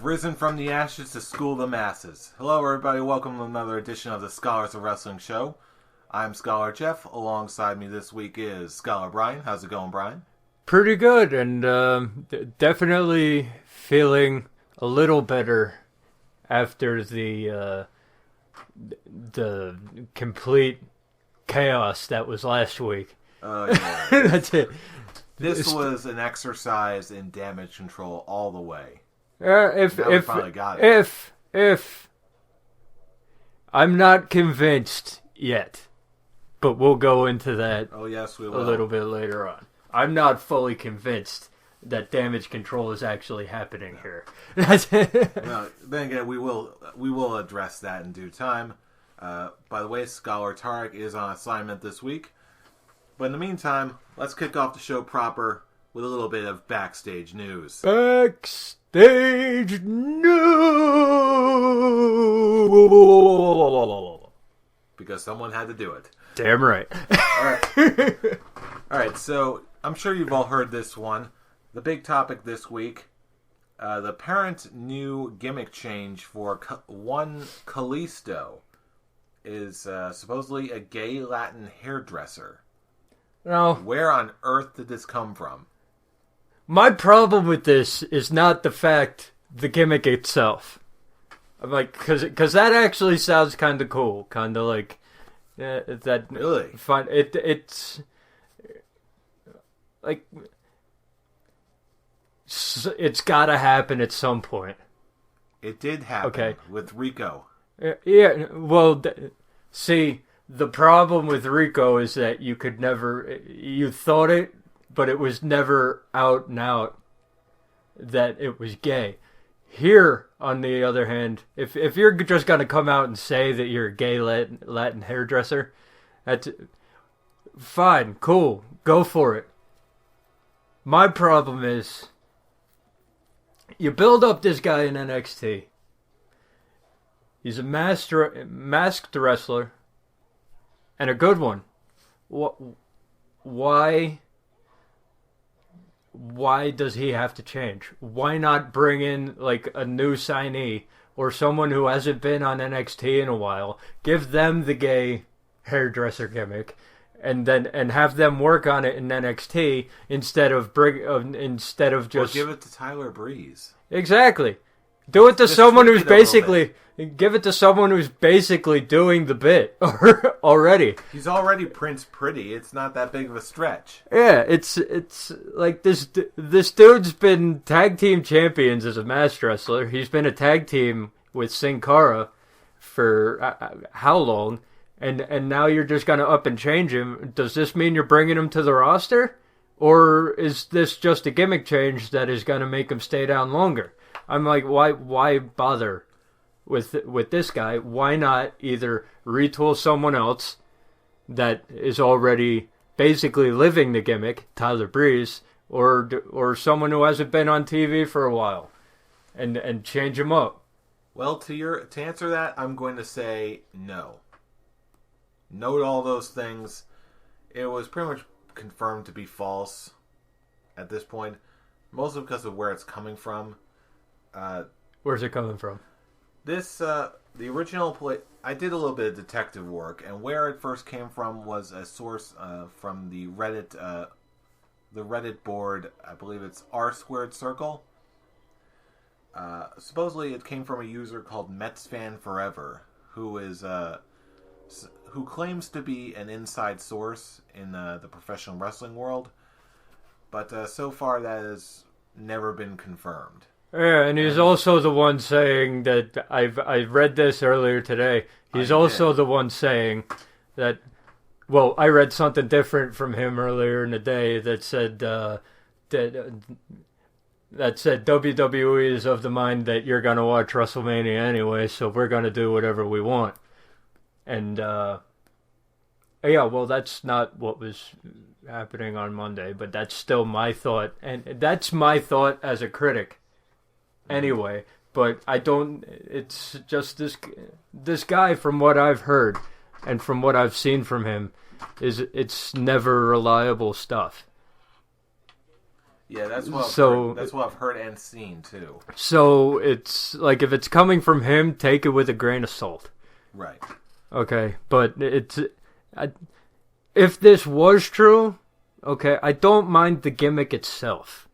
risen from the ashes to school the masses. Hello, everybody. Welcome to another edition of the Scholars of Wrestling show. I'm Scholar Jeff. Alongside me this week is Scholar Bryan. How's it going, Bryan? Pretty good, and definitely feeling a little better after the complete chaos that was last week. Yeah. That's it. This was an exercise in damage control all the way. If I'm not convinced yet, but we'll go into that. Oh yes, we will. A little bit later on. I'm not fully convinced that damage control is actually happening here. Well, then again, we will address that in due time. By the way, Scholar Tarek is on assignment this week. But in the meantime, let's kick off the show proper with a little bit of backstage news. Backstage news! Because someone had to do it. Damn right. All right, so I'm sure you've all heard this one. The big topic this week, the apparent new gimmick change for one Kalisto is supposedly a gay Latin hairdresser. No. Where on earth did this come from? My problem with this is not the gimmick itself. I'm like, because that actually sounds kind of cool, kind of like that. Really? Fun. It's like it's got to happen at some point. It did happen with Rico. Yeah. Well, see. The problem with Rico is that you thought it, but it was never out and out that it was gay. Here, on the other hand, if you're just going to come out and say that you're a gay Latin hairdresser, that's fine, cool, go for it. My problem is, you build up this guy in NXT. He's a masked wrestler. And a good one. Why does he have to change? Why not bring in like a new signee or someone who hasn't been on NXT in a while? Give them the gay hairdresser gimmick, and have them work on it in NXT instead of just. Or give it to Tyler Breeze. Exactly. Do it to someone who's basically. Give it to someone who's basically doing the bit already. He's already Prince Pretty. It's not that big of a stretch. Yeah, it's like this dude's been tag team champions as a masked wrestler. He's been a tag team with Sin Cara for how long? And now you're just going to up and change him. Does this mean you're bringing him to the roster? Or is this just a gimmick change that is going to make him stay down longer? I'm like, why bother with this guy? Why not either retool someone else that is already basically living the gimmick, Tyler Breeze, or someone who hasn't been on TV for a while, and change him up? Well, to answer that, I'm going to say no. Note all those things. It was pretty much confirmed to be false at this point, mostly because of where it's coming from. Where's it coming from? The original I did a little bit of detective work, and where it first came from was a source from the Reddit board. I believe it's R Squared Circle. Supposedly, it came from a user called Mets Fan Forever, who claims to be an inside source in the professional wrestling world, but so far that has never been confirmed. Yeah, and he's also the one saying that I read this earlier today. He's also the one saying that. Well, I read something different from him earlier in the day that said WWE is of the mind that you're gonna watch WrestleMania anyway, so we're gonna do whatever we want. And yeah, well, that's not what was happening on Monday, but that's still my thought, and that's my thought as a critic. Anyway, but I don't. It's just this guy, from what I've heard and from what I've seen from him, it's never reliable stuff. Yeah, that's what I've heard. That's what I've heard and seen too. So it's like if it's coming from him, take it with a grain of salt. Right. Okay, but if this was true, okay, I don't mind the gimmick itself.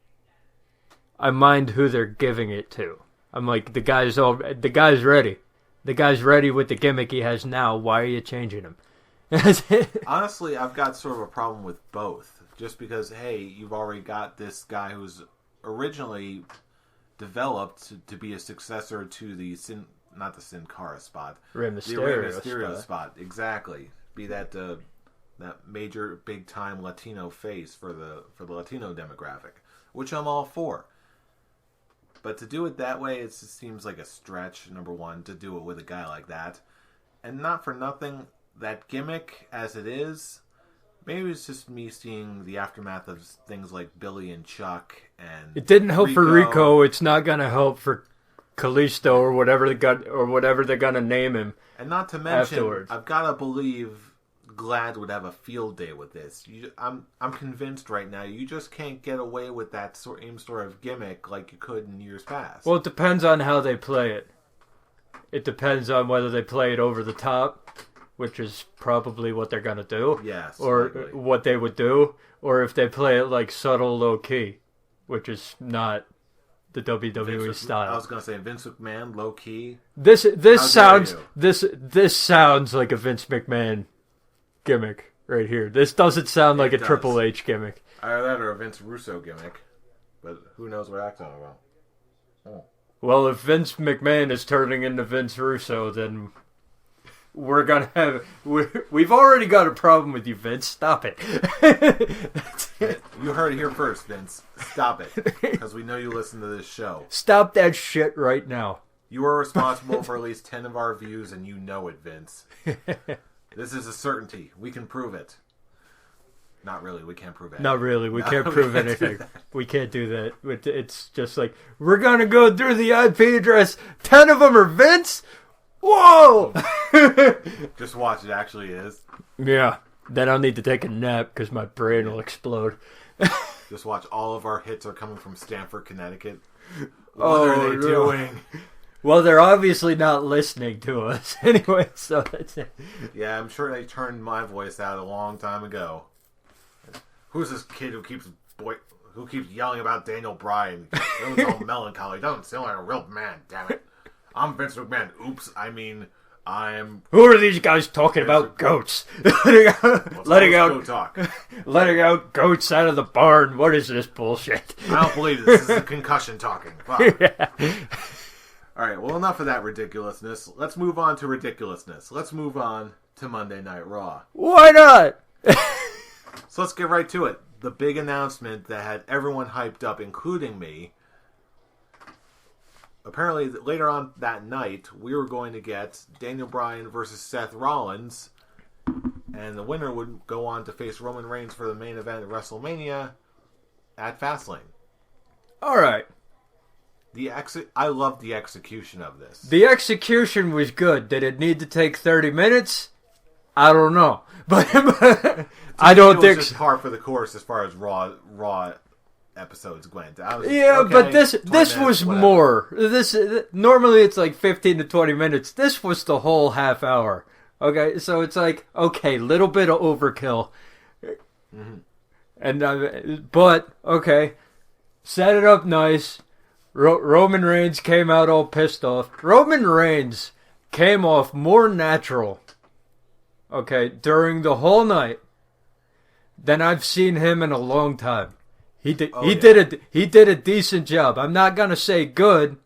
I mind who they're giving it to. I'm like, the guy's ready. The guy's ready with the gimmick he has now. Why are you changing him? Honestly, I've got sort of a problem with both. Just because, hey, you've already got this guy who's originally developed to be a successor to the not the Sin Cara spot, Rey the Rey Mysterio spot. Exactly. Be that that major big time Latino face for the Latino demographic, which I'm all for. But to do it that way, it just seems like a stretch. Number one, to do it with a guy like that, and not for nothing, that gimmick as it is. Maybe it's just me seeing the aftermath of things like Billy and Chuck and it didn't help for Rico. It's not gonna help for Kalisto or whatever they're gonna name him. And not to mention, afterwards. I've gotta believe Glad would have a field day with this. I'm convinced right now you just can't get away with that same sort of gimmick like you could in years past. Well, it depends on how they play it. It depends on whether they play it over the top, which is probably what they're going to do. Yes. Or likely. what they would do. Or if they play it like subtle, low-key, which is not the WWE style. I was going to say Vince McMahon, low-key. This sounds like a Vince McMahon gimmick right here. This doesn't sound like a Triple H gimmick. Either that or a Vince Russo gimmick. But who knows what I'm talking about. Oh. Well, if Vince McMahon is turning into Vince Russo, then we're gonna have. We've already got a problem with you, Vince. Stop it. That's it. You heard it here first, Vince. Stop it, because we know you listen to this show. Stop that shit right now. You are responsible for at least 10 of our views, and you know it, Vince. This is a certainty. We can prove it. Not really. We can't prove it. Not really. We can't prove anything. We can't do that. It's just like, we're gonna go through the IP address. 10 of them are Vince. Whoa! Just watch, it actually is. Yeah. Then I'll need to take a nap because my brain will explode. Just watch, all of our hits are coming from Stamford, Connecticut. What are they doing? Well, they're obviously not listening to us anyway, so that's it. Yeah, I'm sure they turned my voice out a long time ago. Who's this kid who keeps yelling about Daniel Bryan? He sounds all melancholy. Doesn't sound like a real man, damn it. I'm Vince McMahon. Oops, I mean, I'm... Who are these guys talking about goats? letting out goats out of the barn. What is this bullshit? I don't believe this. This is a concussion talking. Fuck. Yeah. Alright, well, enough of that ridiculousness. Let's move on to ridiculousness. Let's move on to Monday Night Raw. Why not? So let's get right to it. The big announcement that had everyone hyped up, including me. Apparently, later on that night, we were going to get Daniel Bryan versus Seth Rollins, and the winner would go on to face Roman Reigns for the main event at WrestleMania at Fastlane. All right. I love the execution of this. The execution was good. Did it need to take 30 minutes? I don't know, but I don't think it was just par for the course as far as Raw episodes went. But this was more. This normally it's like 15 to 20 minutes. This was the whole half hour. Okay, so it's like, okay, little bit of overkill. Mm-hmm. And but okay, set it up nice. Roman Reigns came out all pissed off. Roman Reigns came off more natural, okay, during the whole night than I've seen him in a long time. He did a decent job. I'm not gonna say good,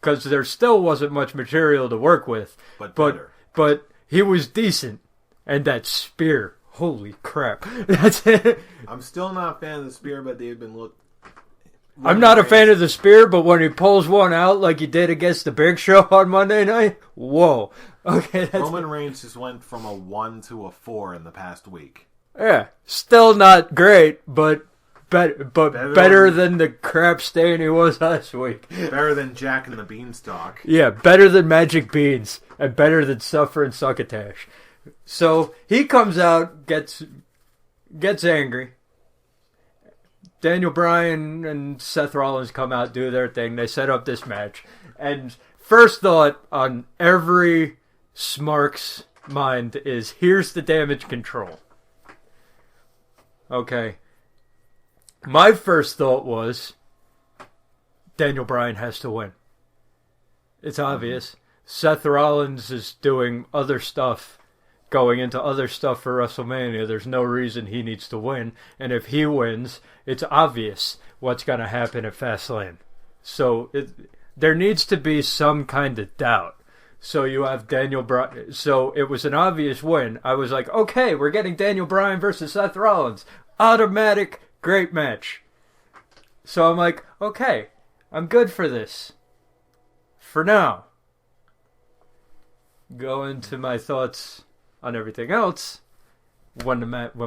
because there still wasn't much material to work with. But he was decent, and that spear, holy crap! That's it. I'm still not a fan of the spear, but they've been I'm not a fan of the spear, but when he pulls one out like he did against the Big Show on Monday night, whoa! Okay, Roman Reigns just went from a 1 to a 4 in the past week. Yeah, still not great, but better than the crap stain he was last week. Better than Jack and the Beanstalk. Yeah, better than Magic Beans, and better than Suffer and Succotash. So he comes out, gets angry. Daniel Bryan and Seth Rollins come out, do their thing. They set up this match. And first thought on every smark's mind is, here's the damage control. Okay. My first thought was, Daniel Bryan has to win. It's obvious. Seth Rollins is doing other stuff, going into other stuff for WrestleMania. There's no reason he needs to win. And if he wins, it's obvious what's going to happen at Fastlane. So there needs to be some kind of doubt. So you have Daniel Bryan. So it was an obvious win. I was like, okay, we're getting Daniel Bryan versus Seth Rollins. Automatic, great match. So I'm like, okay, I'm good for this. For now. Go into my thoughts on everything else when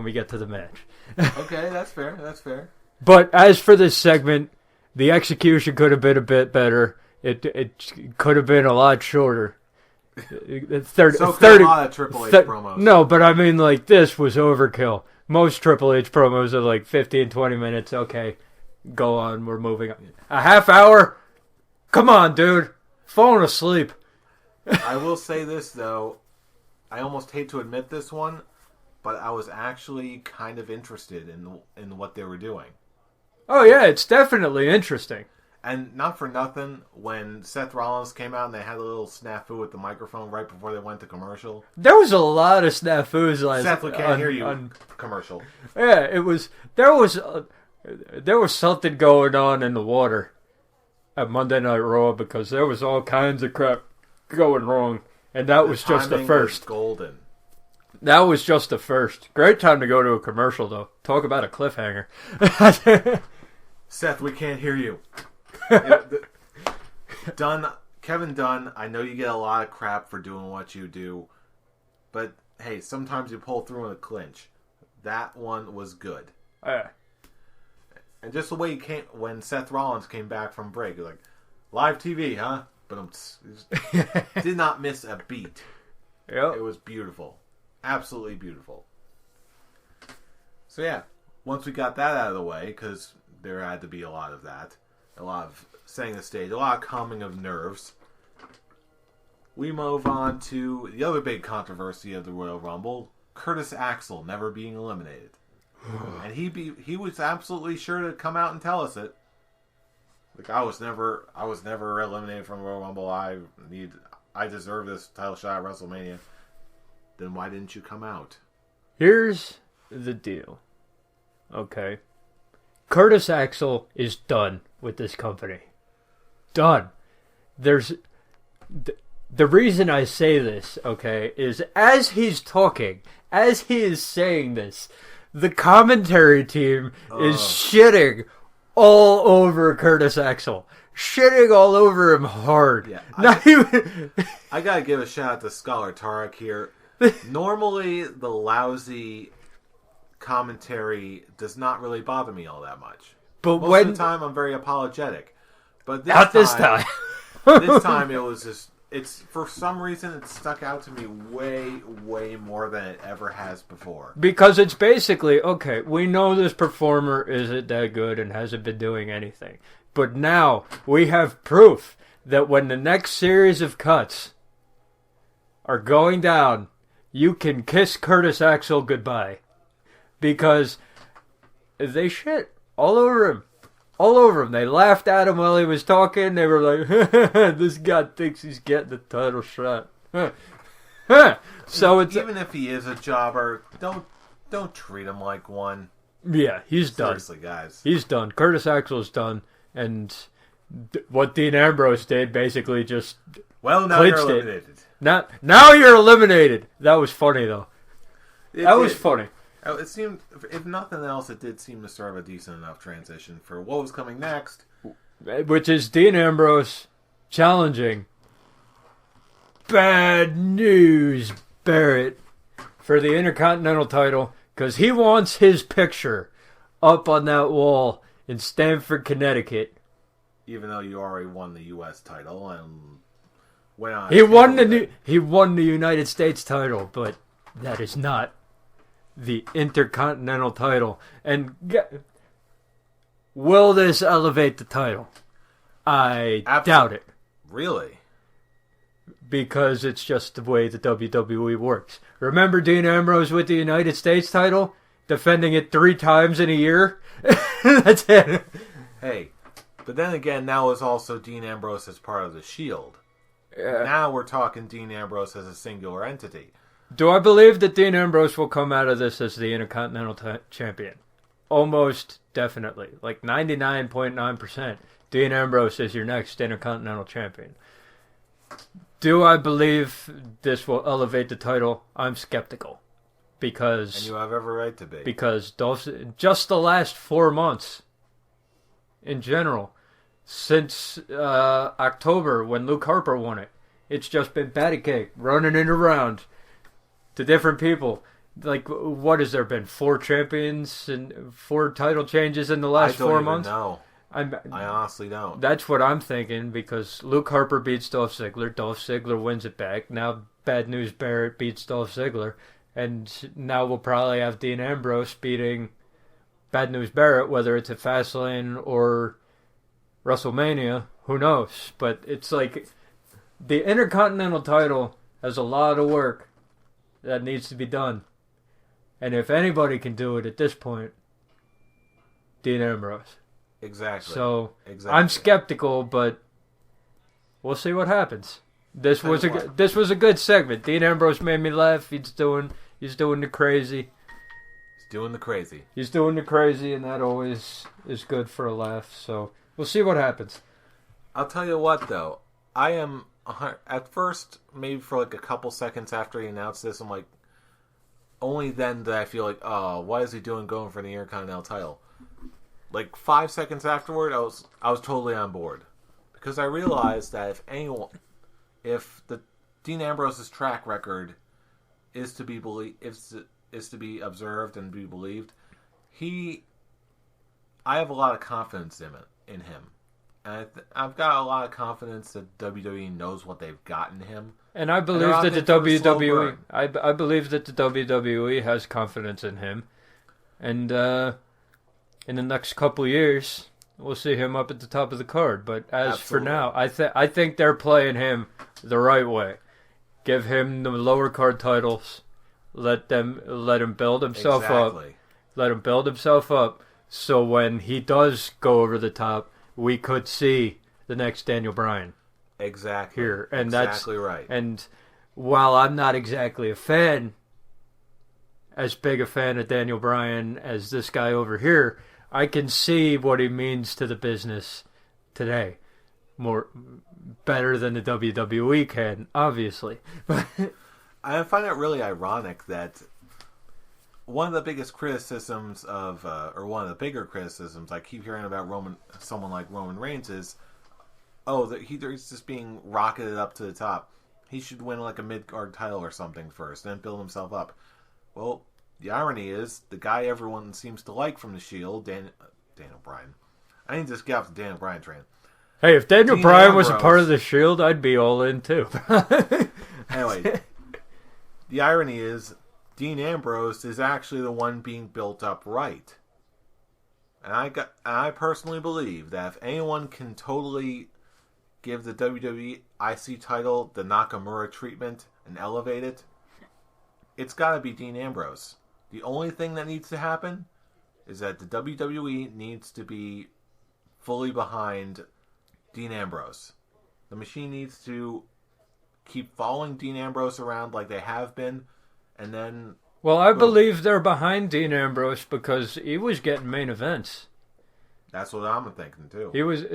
we get to the match. Okay, that's fair. That's fair. But as for this segment, the execution could have been a bit better. It could have been a lot shorter. 30, a lot of Triple H promos. No, but I mean, like, this was overkill. Most Triple H promos are like 15, 20 minutes. Okay, go on. We're moving on. A half hour? Come on, dude. Falling asleep. I will say this, though. I almost hate to admit this one, but I was actually kind of interested in what they were doing. Oh, yeah, it's definitely interesting. And not for nothing, when Seth Rollins came out and they had a little snafu with the microphone right before they went to commercial. There was a lot of snafus. Seth, we can't hear you. Commercial. Yeah, it was. There was something going on in the water at Monday Night Raw because there was all kinds of crap going wrong, and that was just the first. Golden. That was just the first. Great time to go to a commercial, though. Talk about a cliffhanger. Seth, we can't hear you. Kevin Dunn, I know you get a lot of crap for doing what you do, but hey, sometimes you pull through in a clinch. That one was good. And just the way when Seth Rollins came back from break, he was like, live TV, huh? But did not miss a beat. Yep. It was beautiful. Absolutely beautiful. So yeah, once we got that out of the way, because there had to be a lot of that, a lot of setting the stage, a lot of calming of nerves, we move on to the other big controversy of the Royal Rumble, Curtis Axel never being eliminated. And he was absolutely sure to come out and tell us it. Like, I was never eliminated from Royal Rumble. I deserve this title shot at WrestleMania. Then why didn't you come out? Here's the deal. Okay. Curtis Axel is done with this company. Done. There's the reason I say this, okay, is as he's talking, as he is saying this, the commentary team is shitting all over Curtis Axel. Shitting all over him hard. Yeah, I gotta give a shout out to Scholar Tarek here. Normally, the lousy commentary does not really bother me all that much. But Most of the time, I'm very apologetic. But this time. This time, it was just... It's for some reason it stuck out to me way, way more than it ever has before. Because it's basically, okay, we know this performer isn't that good and hasn't been doing anything. But now we have proof that when the next series of cuts are going down, you can kiss Curtis Axel goodbye. Because they shit all over him. All over him. They laughed at him while he was talking. They were like, this guy thinks he's getting the title shot. So it's even if he is a jobber, don't treat him like one. Yeah, he's done. Seriously, guys. He's done. Curtis Axel's done. And what Dean Ambrose did basically just now you're eliminated. Now you're eliminated. That was funny, though. That was funny. It seemed, if nothing else, it did seem to serve a decent enough transition for what was coming next. Which is Dean Ambrose challenging Bad News Barrett for the Intercontinental title because he wants his picture up on that wall in Stamford, Connecticut. Even though you already won the U.S. title and went on. He won the United States title, but that is not the Intercontinental title. And Will this elevate the title? I doubt it. Really? Because it's just the way the WWE works. Remember Dean Ambrose with the United States title? Defending it 3 times in a year? That's it. Hey, but then again, that was also Dean Ambrose as part of the Shield. Now we're talking Dean Ambrose as a singular entity. Do I believe that Dean Ambrose will come out of this as the Intercontinental Champion? Almost definitely. Like 99.9%. Dean Ambrose is your next Intercontinental Champion. Do I believe this will elevate the title? I'm skeptical. Because... And you have every right to be. Because just the last 4 months, in general, since October when Luke Harper won it, it's just been patty cake, running it around to different people. Like, what has there been? 4 champions and 4 title changes in the last 4 months? I don't even know. I honestly don't. That's what I'm thinking, because Luke Harper beats Dolph Ziggler. Dolph Ziggler wins it back. Now Bad News Barrett beats Dolph Ziggler. And now we'll probably have Dean Ambrose beating Bad News Barrett, whether it's at Fastlane or WrestleMania. Who knows? But it's like the Intercontinental title has a lot of work that needs to be done. And if anybody can do it at this point, Dean Ambrose. Exactly. So I'm skeptical, but we'll see what happens. This was a good segment. Dean Ambrose made me laugh. He's doing the crazy. He's doing the crazy. He's doing the crazy, and that always is good for a laugh. So we'll see what happens. I'll tell you what, though. I am at first, maybe for like a couple seconds after he announced this, I'm like, only then did I feel like, oh, what is he doing going for the Intercontinental title? Like 5 seconds afterward, I was totally on board, because I realized that if the Dean Ambrose's track record is to be observed and be believed, I have a lot of confidence in him, and I've got a lot of confidence that WWE knows what they've got in him. And I believe that the WWE, I believe that the WWE has confidence in him, and in the next couple of years, we'll see him up at the top of the card. But as for now, I think they're playing him the right way. Give him the lower card titles. Let him build himself up. Let him build himself up. So when he does go over the top, we could see the next Daniel Bryan. Exactly. Here, and exactly right. And while I'm not exactly as big a fan of Daniel Bryan as this guy over here, I can see what he means to the business today. Better than the WWE can, obviously. I find it really ironic that one of the biggest criticisms or one of the bigger criticisms I keep hearing about someone like Roman Reigns is, he's just being rocketed up to the top. He should win like a mid-card title or something first, then build himself up. Well, the irony is, the guy everyone seems to like from the Shield, Daniel Bryan. I need to just get off the Daniel Bryan train. Hey, if Daniel Bryan was a part of the Shield, I'd be all in too. Anyway, the irony is, Dean Ambrose is actually the one being built up right. And I personally believe that if anyone can totally give the WWE IC title the Nakamura treatment and elevate it, it's got to be Dean Ambrose. The only thing that needs to happen is that the WWE needs to be fully behind Dean Ambrose. The machine needs to keep following Dean Ambrose around like they have been, and then... Well, I believe they're behind Dean Ambrose because he was getting main events. That's what I'm thinking, too. He was...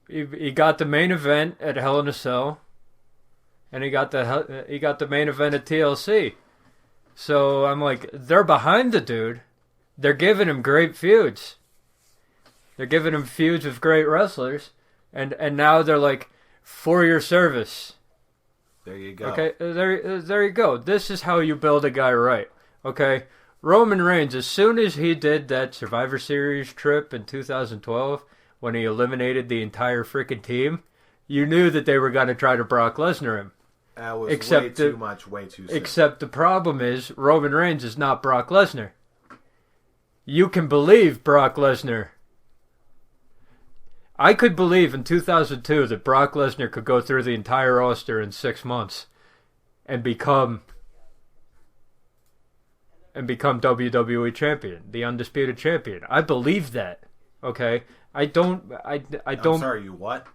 He got the main event at Hell in a Cell, and he got the main event at TLC. So I'm like, they're behind the dude. They're giving him great feuds. They're giving him feuds with great wrestlers, and now they're like, for your service. There you go. Okay, there you go. This is how you build a guy right. Okay, Roman Reigns, as soon as he did that Survivor Series trip in 2012, when he eliminated the entire freaking team, you knew that they were going to try to Brock Lesnar him. That was way too much, way too soon. Except the problem is, Roman Reigns is not Brock Lesnar. You can believe Brock Lesnar. I could believe in 2002 that Brock Lesnar could go through the entire roster in 6 months and become WWE champion, the undisputed champion. I believe that. Okay? I don't I'm sorry, you what?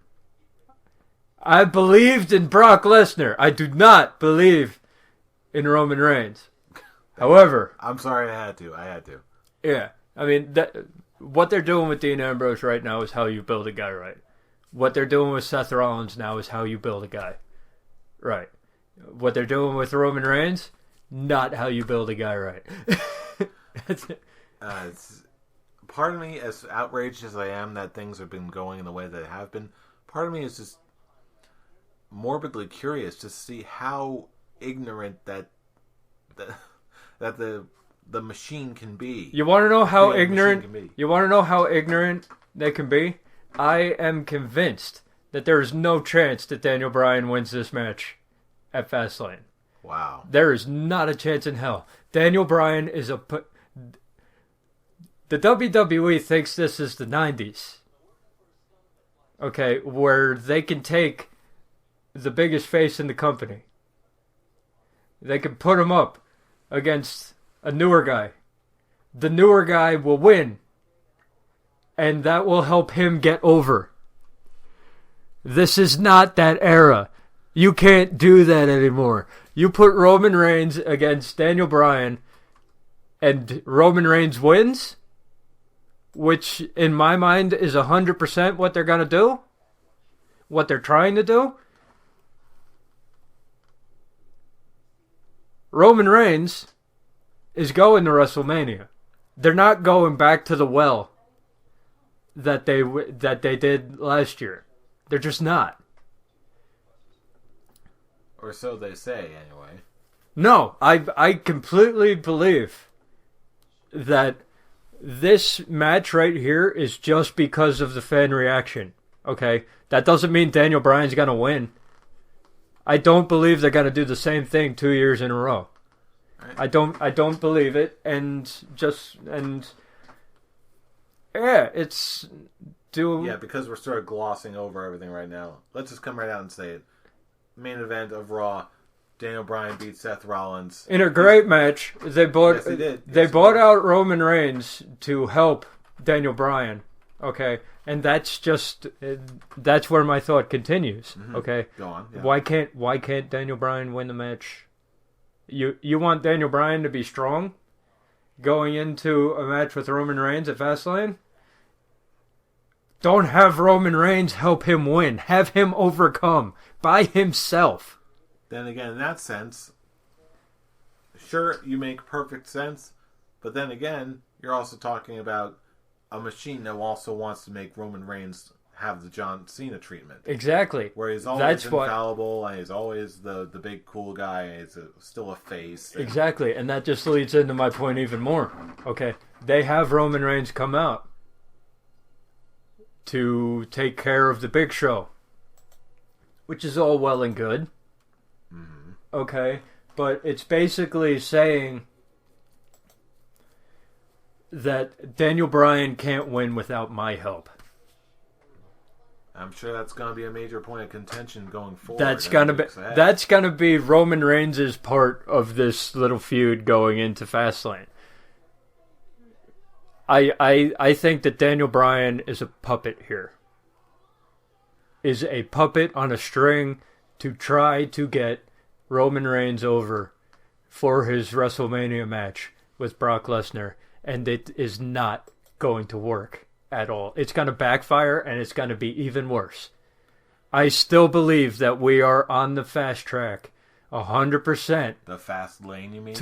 I believed in Brock Lesnar. I do not believe in Roman Reigns. However, I'm sorry, I had to. Yeah. I mean, what they're doing with Dean Ambrose right now is how you build a guy right. What they're doing with Seth Rollins now is how you build a guy right. What they're doing with Roman Reigns, not how you build a guy right. Part of me, as outraged as I am that things have been going in the way that they have been, part of me is just morbidly curious to see how ignorant that the machine can be. You want to know how ignorant? You want to know how ignorant they can be? I am convinced that there is no chance that Daniel Bryan wins this match at Fastlane. Wow. There is not a chance in hell. Daniel Bryan is the WWE thinks this is the 90s. Okay, where they can take the biggest face in the company. They can put him up against a newer guy. The newer guy will win. And that will help him get over. This is not that era. You can't do that anymore. You put Roman Reigns against Daniel Bryan and Roman Reigns wins, which in my mind is 100% what they're going to do, what they're trying to do. Roman Reigns is going to WrestleMania. They're not going back to the well that they did last year. They're just not. Or so they say, anyway. No, I completely believe that this match right here is just because of the fan reaction. Okay? That doesn't mean Daniel Bryan's going to win. I don't believe they're going to do the same thing 2 years in a row. I don't believe it, because we're sort of glossing over everything right now. Let's just come right out and say it. Main event of Raw, Daniel Bryan beat Seth Rollins in a great match. They bought out Roman Reigns to help Daniel Bryan. Okay, and that's where my thought continues. Mm-hmm. Okay, go on. Yeah. Why can't Daniel Bryan win the match? You want Daniel Bryan to be strong going into a match with Roman Reigns at Fastlane? Don't have Roman Reigns help him win. Have him overcome by himself. Then again, in that sense, sure, you make perfect sense. But then again, you're also talking about a machine that also wants to make Roman Reigns have the John Cena treatment. Exactly. Where he's always infallible, and he's always the big cool guy, and he's still a face. Exactly, and that just leads into my point even more. Okay, they have Roman Reigns come out to take care of the Big Show, which is all well and good. Mm-hmm. Okay, but it's basically saying that Daniel Bryan can't win without my help. I'm sure that's going to be a major point of contention going forward. That's going to be Roman Reigns' part of this little feud going into Fastlane. I think that Daniel Bryan is a puppet here. Is a puppet on a string to try to get Roman Reigns over for his WrestleMania match with Brock Lesnar, and it is not going to work at all. It's going to backfire, and it's going to be even worse. I still believe that we are on the fast track, 100%. The fast lane, you mean?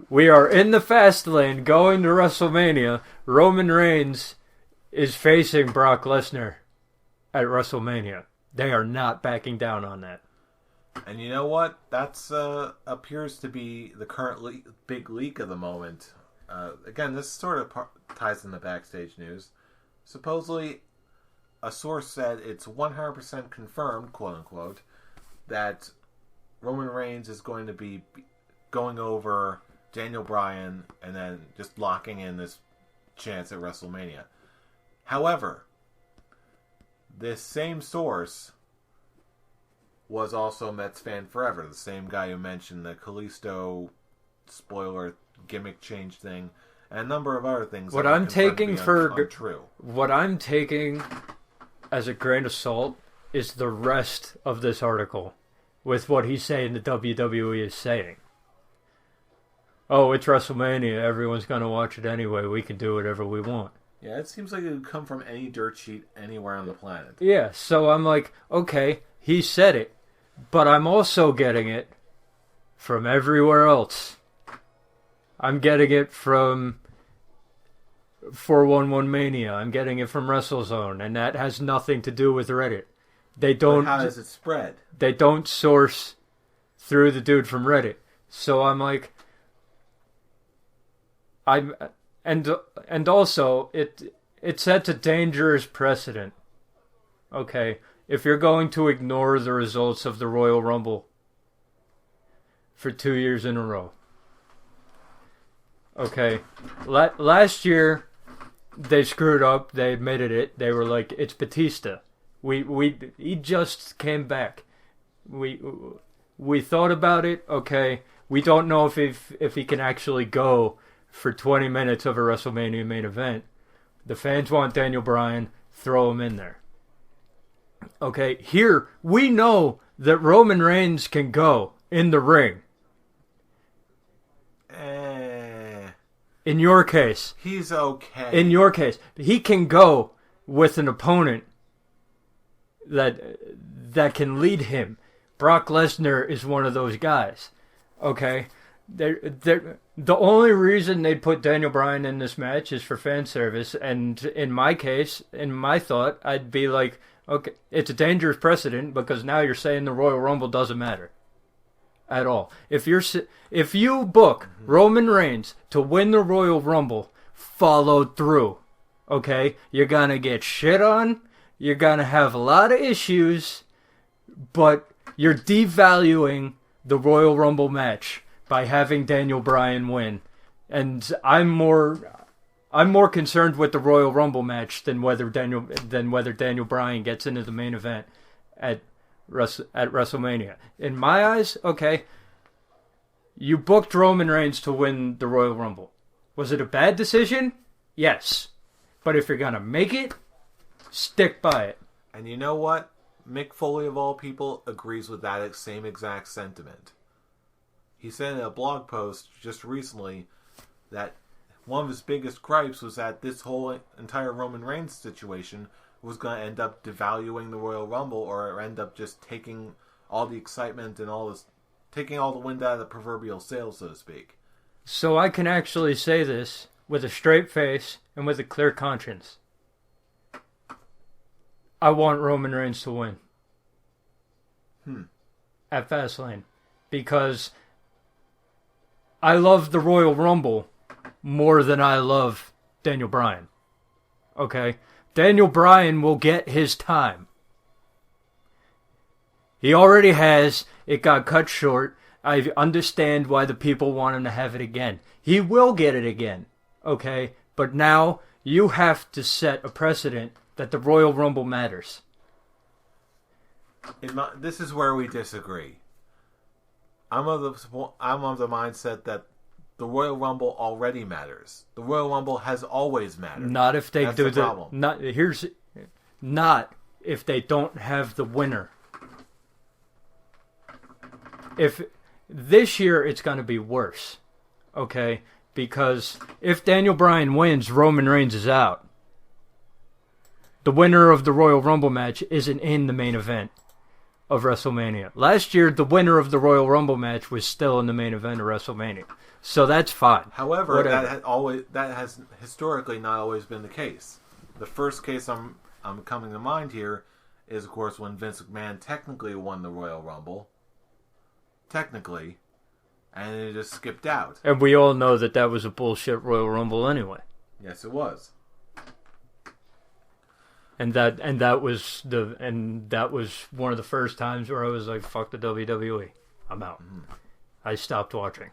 We are in the fast lane going to WrestleMania. Roman Reigns is facing Brock Lesnar at WrestleMania. They are not backing down on that. And you know what? That's appears to be the current big leak of the moment. Again, this sort of ties in the backstage news. Supposedly, a source said it's 100% confirmed, quote-unquote, that Roman Reigns is going to be going over Daniel Bryan, and then just locking in this chance at WrestleMania. However, this same source was also Mets fan forever. The same guy who mentioned the Kalisto spoiler gimmick change thing, and a number of other things. What I'm taking untrue. What I'm taking as a grain of salt is the rest of this article with what he's saying the WWE is saying. Oh, it's WrestleMania. Everyone's going to watch it anyway. We can do whatever we want. Yeah, it seems like it would come from any dirt sheet anywhere on the planet. Yeah, so I'm like, okay, he said it, but I'm also getting it from everywhere else. I'm getting it from 411 Mania. I'm getting it from WrestleZone, and that has nothing to do with Reddit. They don't. But how does it spread? They don't source through the dude from Reddit. So I'm like, and also it sets a dangerous precedent. Okay, if you're going to ignore the results of the Royal Rumble for 2 years in a row. Okay, last year they screwed up. They admitted it. They were like, "It's Batista. He just came back. We thought about it. Okay, we don't know if he can actually go for 20 minutes of a WrestleMania main event. The fans want Daniel Bryan. Throw him in there. Okay, here we know that Roman Reigns can go in the ring. In your case. He's okay. In your case. He can go with an opponent that can lead him. Brock Lesnar is one of those guys. Okay? The only reason they put Daniel Bryan in this match is for fan service. And in my case, in my thought, I'd be like, okay, it's a dangerous precedent because now you're saying the Royal Rumble doesn't matter. At all. If you book Roman Reigns to win the Royal Rumble, followed through, okay, you're gonna get shit on, you're gonna have a lot of issues, but you're devaluing the Royal Rumble match by having Daniel Bryan win. And I'm more concerned with the Royal Rumble match than whether Daniel Bryan gets into the main event at WrestleMania. In my eyes, okay, you booked Roman Reigns to win the Royal Rumble. Was it a bad decision? Yes. But if you're going to make it, stick by it. And you know what? Mick Foley, of all people, agrees with that same exact sentiment. He said in a blog post just recently that one of his biggest gripes was that this whole entire Roman Reigns situation was going to end up devaluing the Royal Rumble, or end up just taking all the excitement and taking all the wind out of the proverbial sail, so to speak. So I can actually say this with a straight face and with a clear conscience. I want Roman Reigns to win. At Fastlane. Because I love the Royal Rumble more than I love Daniel Bryan. Okay? Daniel Bryan will get his time. He already has. It got cut short. I understand why the people want him to have it again. He will get it again. Okay? But now you have to set a precedent that the Royal Rumble matters. This is where we disagree. I'm of the mindset that the Royal Rumble already matters. The Royal Rumble has always mattered. Not if they That's do the problem. Not if they don't have the winner. If this year it's going to be worse, okay? Because if Daniel Bryan wins, Roman Reigns is out. The winner of the Royal Rumble match isn't in the main event of WrestleMania. Last year, the winner of the Royal Rumble match was still in the main event of WrestleMania. So that's fine. However, that has historically not always been the case. The first case I'm coming to mind here is, of course, when Vince McMahon technically won the Royal Rumble. Technically. And it just skipped out. And we all know that was a bullshit Royal Rumble anyway. Yes, it was. And that was one of the first times where I was like, fuck the WWE. I'm out. I stopped watching.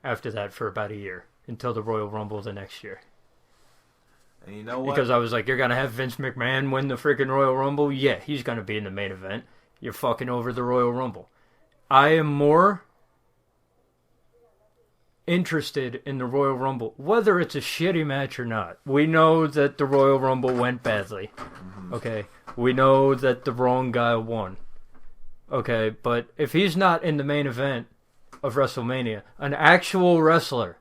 after that for about a year until the Royal Rumble the next year. And you know what? Because I was like, you're going to have Vince McMahon win the freaking Royal Rumble? Yeah, he's going to be in the main event. You're fucking over the Royal Rumble. I am more interested in the Royal Rumble, whether it's a shitty match or not. We know that the Royal Rumble went badly. Okay? We know that the wrong guy won. Okay? But if he's not in the main event of WrestleMania, an actual wrestler,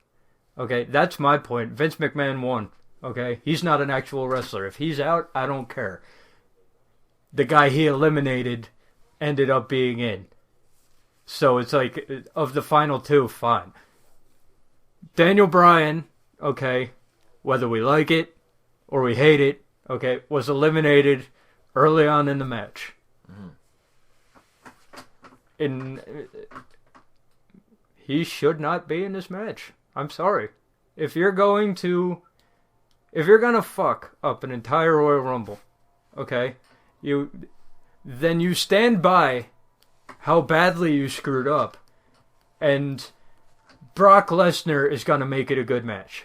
okay, that's my point. Vince McMahon won. Okay? He's not an actual wrestler. If he's out, I don't care. The guy he eliminated ended up being in. So it's like, of the final two, fine. Daniel Bryan, okay, whether we like it or we hate it, okay, was eliminated early on in the match. He should not be in this match. I'm sorry. If you're gonna fuck up an entire Royal Rumble, okay, then you stand by how badly you screwed up, and Brock Lesnar is going to make it a good match.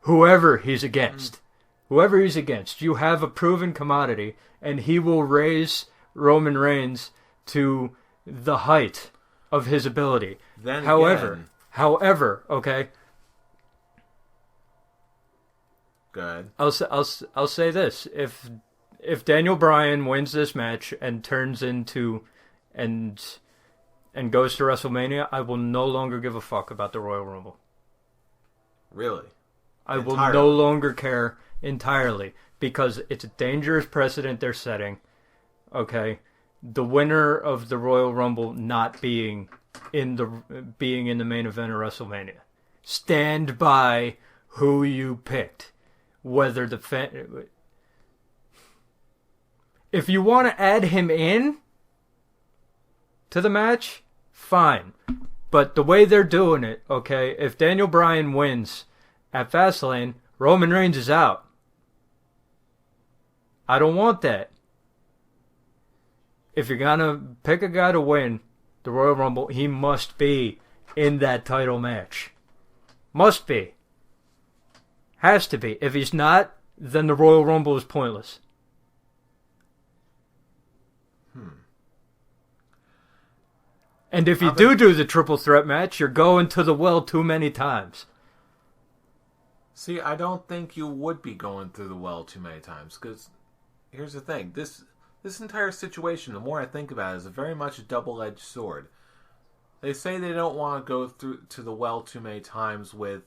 Whoever he's against. You have a proven commodity, and he will raise Roman Reigns to the height of his ability. However, okay. Good. I'll say this: if Daniel Bryan wins this match and turns into and goes to WrestleMania, I will no longer give a fuck about the Royal Rumble. Really? I will no longer care entirely, because it's a dangerous precedent they're setting. Okay? The winner of the Royal Rumble not being in the main event of WrestleMania. Stand by who you picked. Whether if you want to add him in to the match, fine. But the way they're doing it, okay, if Daniel Bryan wins at Fastlane, Roman Reigns is out. I don't want that. If you're gonna pick a guy to win the Royal Rumble, he must be in that title match. Must be. Has to be. If he's not, then the Royal Rumble is pointless. And if you do the triple threat match, you're going to the well too many times. See, I don't think you would be going through the well too many times, because here's the thing. This entire situation, the more I think about it, is very much a double-edged sword. They say they don't want to go through to the well too many times with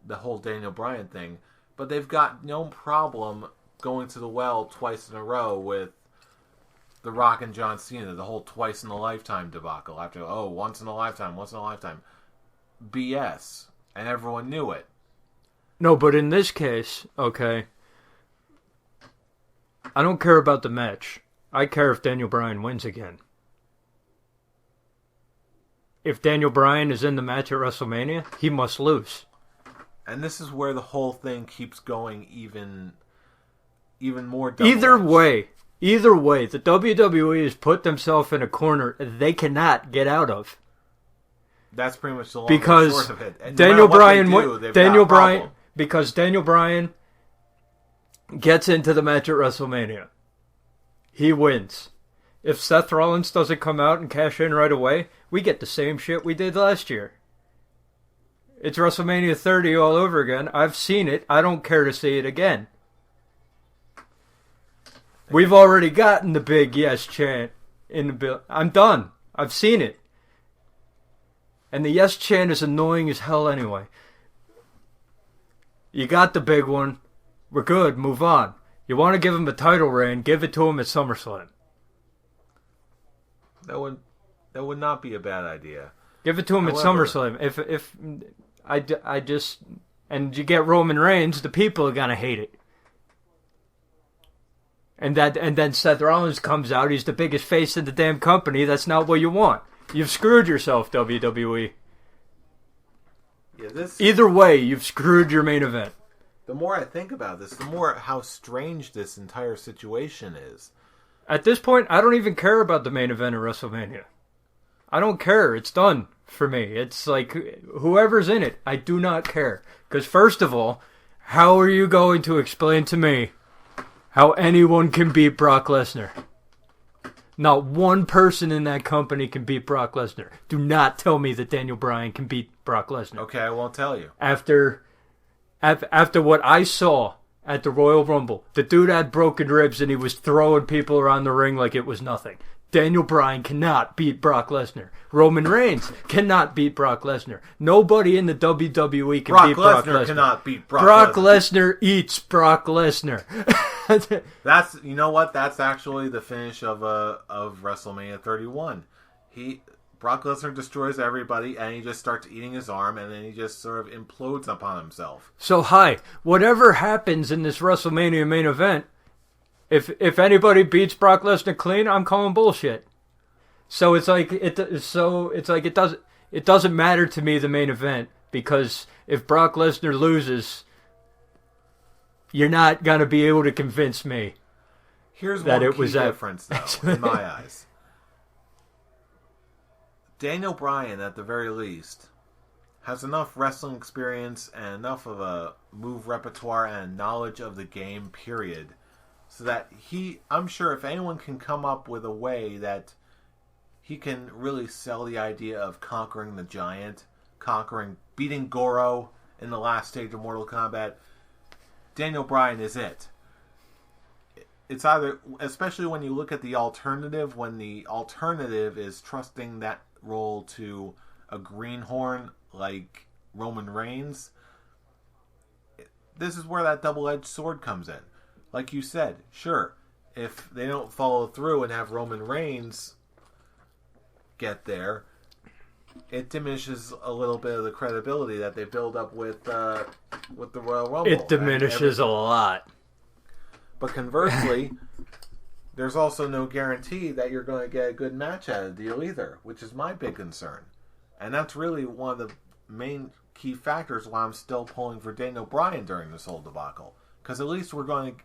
the whole Daniel Bryan thing, but they've got no problem going to the well twice in a row with The Rock and John Cena, the whole twice in a lifetime debacle. After, once in a lifetime. BS. And everyone knew it. No, but in this case, okay, I don't care about the match. I care if Daniel Bryan wins again. If Daniel Bryan is in the match at WrestleMania, he must lose. And this is where the whole thing keeps going even more double-edged. Either way, the WWE has put themselves in a corner they cannot get out of. That's pretty much the long because short of it. And Daniel Bryan, because Daniel Bryan gets into the match at WrestleMania, he wins. If Seth Rollins doesn't come out and cash in right away, we get the same shit we did last year. It's WrestleMania 30 all over again. I've seen it. I don't care to see it again. We've already gotten the big yes chant in the bill. I'm done. I've seen it. And the yes chant is annoying as hell anyway. You got the big one. We're good. Move on. You want to give him a title reign, give it to him at SummerSlam. That would not be a bad idea. Give it to him at SummerSlam. If I just, and you get Roman Reigns, the people are gonna hate it. And then Seth Rollins comes out. He's the biggest face in the damn company. That's not what you want. You've screwed yourself, WWE. Yeah, Either way, you've screwed your main event. The more I think about this, the more how strange this entire situation is. At this point, I don't even care about the main event of WrestleMania. I don't care. It's done. for me. It's like, whoever's in it, I do not care. Because first of all, how are you going to explain to me how anyone can beat Brock Lesnar? Not one person in that company can beat Brock Lesnar. Do not tell me that Daniel Bryan can beat Brock Lesnar. Okay, I won't tell you. After what I saw at the Royal Rumble, the dude had broken ribs and he was throwing people around the ring like it was nothing. Daniel Bryan cannot beat Brock Lesnar. Roman Reigns cannot beat Brock Lesnar. Nobody in the WWE can beat Brock Lesnar. Brock Lesnar cannot beat Brock Lesnar. Brock Lesnar eats Brock Lesnar. That's, you know what? That's actually the finish of WrestleMania 31. Brock Lesnar destroys everybody, and he just starts eating his arm, and then he just sort of implodes upon himself. So, whatever happens in this WrestleMania main event, if anybody beats Brock Lesnar clean, I'm calling bullshit. So it doesn't matter to me, the main event, because if Brock Lesnar loses, you're not gonna be able to convince me. Here's that one key difference, though, in my eyes. Daniel Bryan, at the very least, has enough wrestling experience and enough of a move repertoire and knowledge of the game, period, so that I'm sure if anyone can come up with a way that he can really sell the idea of conquering the giant, beating Goro in the last stage of Mortal Kombat, Daniel Bryan is it. It's either, especially when you look at the alternative, when the alternative is trusting that role to a greenhorn like Roman Reigns, this is where that double-edged sword comes in. Like you said, sure, if they don't follow through and have Roman Reigns get there, it diminishes a little bit of the credibility that they build up with the Royal Rumble. It diminishes a lot. But conversely, there's also no guarantee that you're going to get a good match out of the deal either, which is my big concern. And that's really one of the main key factors why I'm still pulling for Daniel Bryan during this whole debacle. Because at least we're going to...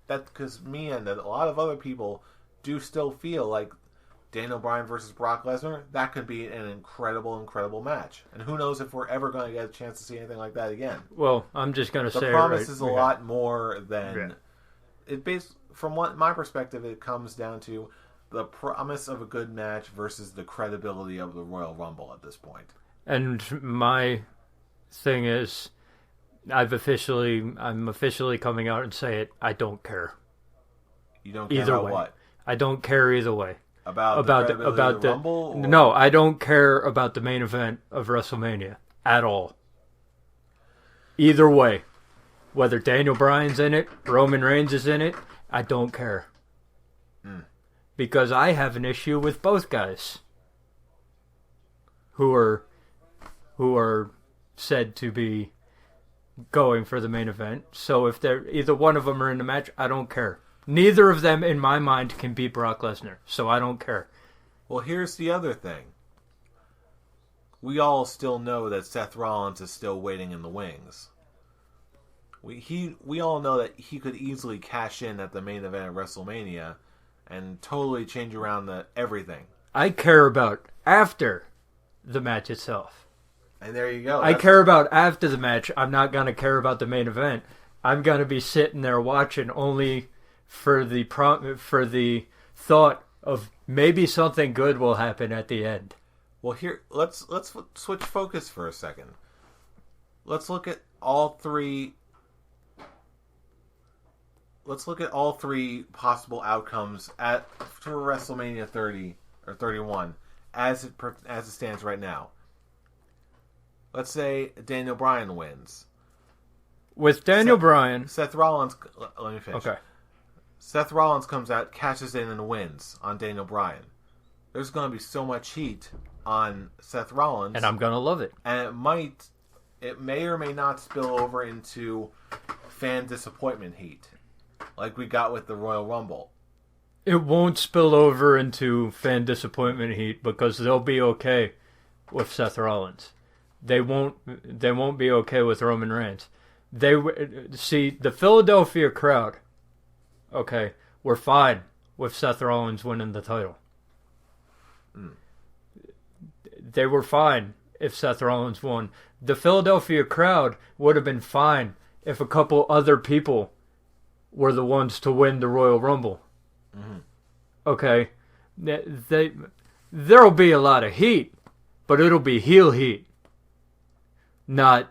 Because me and a lot of other people do still feel like Daniel Bryan versus Brock Lesnar, that could be an incredible, incredible match. And who knows if we're ever going to get a chance to see anything like that again. Well, I'm just going to say... The promise is a lot more than... Yeah. From my perspective, it comes down to the promise of a good match versus the credibility of the Royal Rumble at this point. And my thing is... I'm officially coming out and say it. I don't care. You don't care about what? I don't care either way. About the Rumble? Or? No, I don't care about the main event of WrestleMania at all. Either way, whether Daniel Bryan's in it, Roman Reigns is in it, I don't care. Because I have an issue with both guys, who are said to be going for the main event. So if they're either one of them are in the match, I don't care. Neither of them, in my mind, can beat Brock Lesnar, so I don't care. Well, here's the other thing. We all still know that Seth Rollins is still waiting in the wings. We all know that he could easily cash in at the main event of WrestleMania and totally change around everything. I care about after the match itself. And there you go. I care about after the match. I'm not going to care about the main event. I'm going to be sitting there watching only for the thought of maybe something good will happen at the end. Well, here, let's switch focus for a second. Let's look at all three. Let's look at all three possible outcomes for WrestleMania 30 or 31 as it stands right now. Let's say Daniel Bryan wins. With Daniel Bryan... Seth Rollins... Let me finish. Okay. Seth Rollins comes out, cashes in, and wins on Daniel Bryan. There's going to be so much heat on Seth Rollins. And I'm going to love it. And it may or may not spill over into fan disappointment heat. Like we got with the Royal Rumble. It won't spill over into fan disappointment heat because they'll be okay with Seth Rollins. They won't be okay with Roman Reigns. The Philadelphia crowd, okay, we're fine with Seth Rollins winning the title. they were fine if Seth Rollins won. The Philadelphia crowd would have been fine if a couple other people were the ones to win the Royal Rumble. Mm-hmm. Okay? There'll be a lot of heat, but it'll be heel heat. Not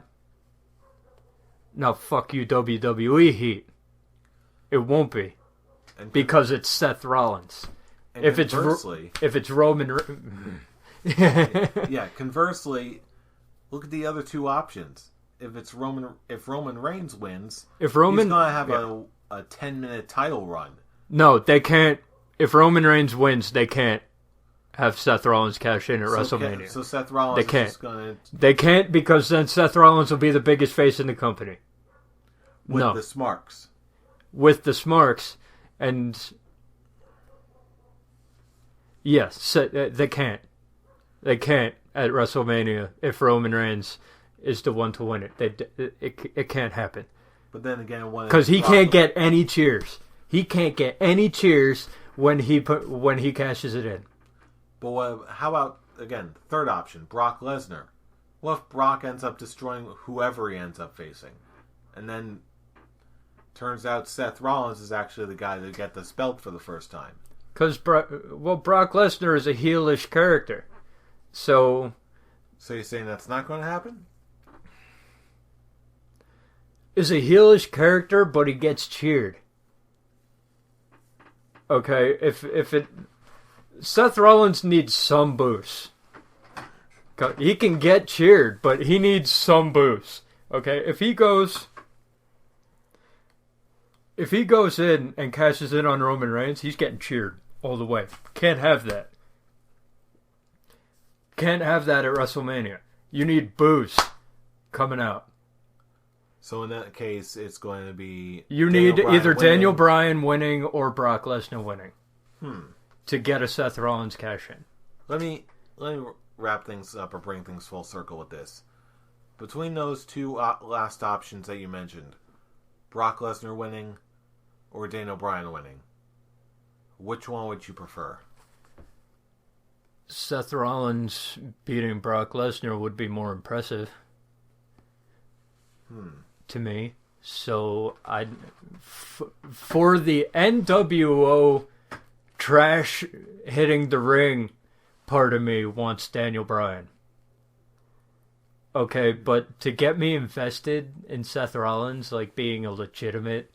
fuck you WWE heat. It won't be. Because it's Seth Rollins. If it's Roman... yeah, conversely, look at the other two options. If Roman Reigns wins, he's going to have a 10-minute title run. No, they can't. If Roman Reigns wins, they can't have Seth Rollins cash in at WrestleMania. So Seth Rollins they can't. Is going to... They can't, because then Seth Rollins will be the biggest face in the company. With the Smarks. With the Smarks. And... yes, they can't. They can't at WrestleMania if Roman Reigns is the one to win it. It can't happen. But then again, because he can't get any cheers. He can't get any cheers when he cashes it in. But how about, again, third option, Brock Lesnar? What if Brock ends up destroying whoever he ends up facing? And then turns out Seth Rollins is actually the guy to get this belt for the first time. Because, Brock Lesnar is a heelish character. So you're saying that's not going to happen? Is a heelish character, but he gets cheered. Okay, if Seth Rollins needs some boost. He can get cheered, but he needs some boost. Okay, if he goes in and cashes in on Roman Reigns, he's getting cheered all the way. Can't have that. Can't have that at WrestleMania. You need boost coming out. So in that case, it's going to be... you need either Daniel Bryan winning or Brock Lesnar winning to get a Seth Rollins cash in. Let me wrap things up or bring things full circle with this. Between those two last options that you mentioned, Brock Lesnar winning or Daniel Bryan winning, which one would you prefer? Seth Rollins beating Brock Lesnar would be more impressive to me. So for the NWO trash hitting the ring, part of me wants Daniel Bryan. Okay, but to get me invested in Seth Rollins, like being a legitimate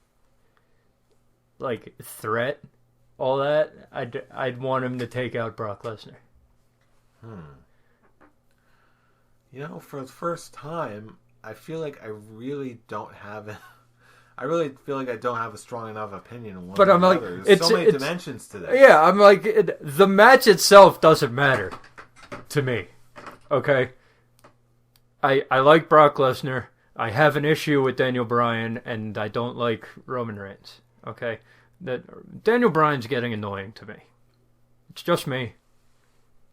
threat, all that, I'd want him to take out Brock Lesnar. For the first time, I feel like I really don't have it. I really feel like I don't have a strong enough opinion on one but I'm like, other. There's so many dimensions to that. Yeah, I'm like, the match itself doesn't matter to me. Okay? I like Brock Lesnar. I have an issue with Daniel Bryan, and I don't like Roman Reigns. Okay? Daniel Bryan's getting annoying to me. It's just me.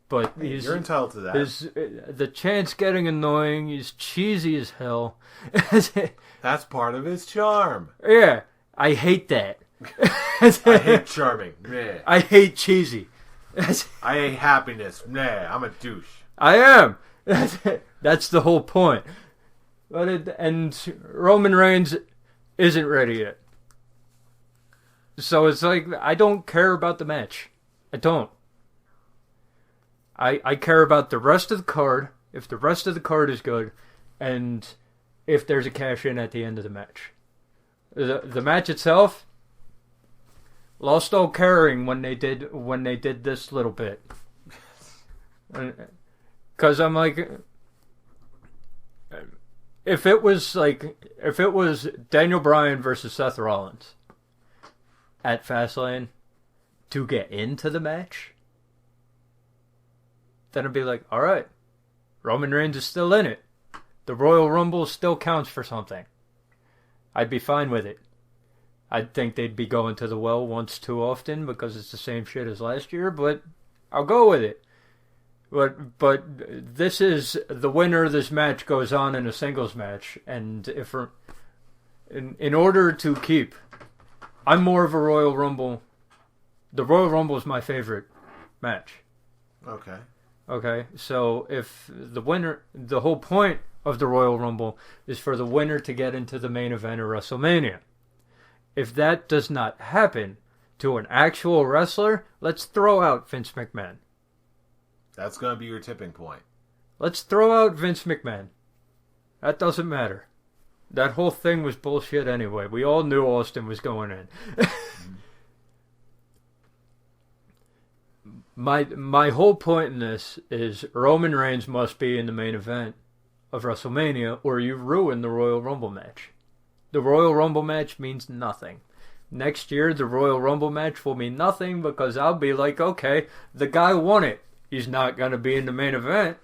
But you're entitled to that. The chant's getting annoying. He's cheesy as hell. That's part of his charm. Yeah, I hate that. I hate charming. Nah. I hate cheesy. I hate happiness. Nah, I'm a douche. I am. That's the whole point. And Roman Reigns isn't ready yet. So it's like, I don't care about the match. I don't. I care about the rest of the card, if the rest of the card is good, and if there's a cash in at the end of the match. The match itself, lost all caring when they did this little bit. Because I'm like, if it was Daniel Bryan versus Seth Rollins at Fastlane to get into the match, then I'd be like, all right, Roman Reigns is still in it. The Royal Rumble still counts for something. I'd be fine with it. I'd think they'd be going to the well once too often because it's the same shit as last year, but I'll go with it. But this is the winner of this match goes on in a singles match, and if in order to keep, I'm more of a Royal Rumble. The Royal Rumble is my favorite match. Okay. Okay, so if the winner, the whole point of the Royal Rumble is for the winner to get into the main event of WrestleMania. If that does not happen to an actual wrestler, let's throw out Vince McMahon. That's going to be your tipping point. Let's throw out Vince McMahon. That doesn't matter. That whole thing was bullshit anyway. We all knew Austin was going in. My whole point in this is Roman Reigns must be in the main event of WrestleMania or you ruin the Royal Rumble match. The Royal Rumble match means nothing. Next year, the Royal Rumble match will mean nothing because I'll be like, okay, the guy won it. He's not going to be in the main event.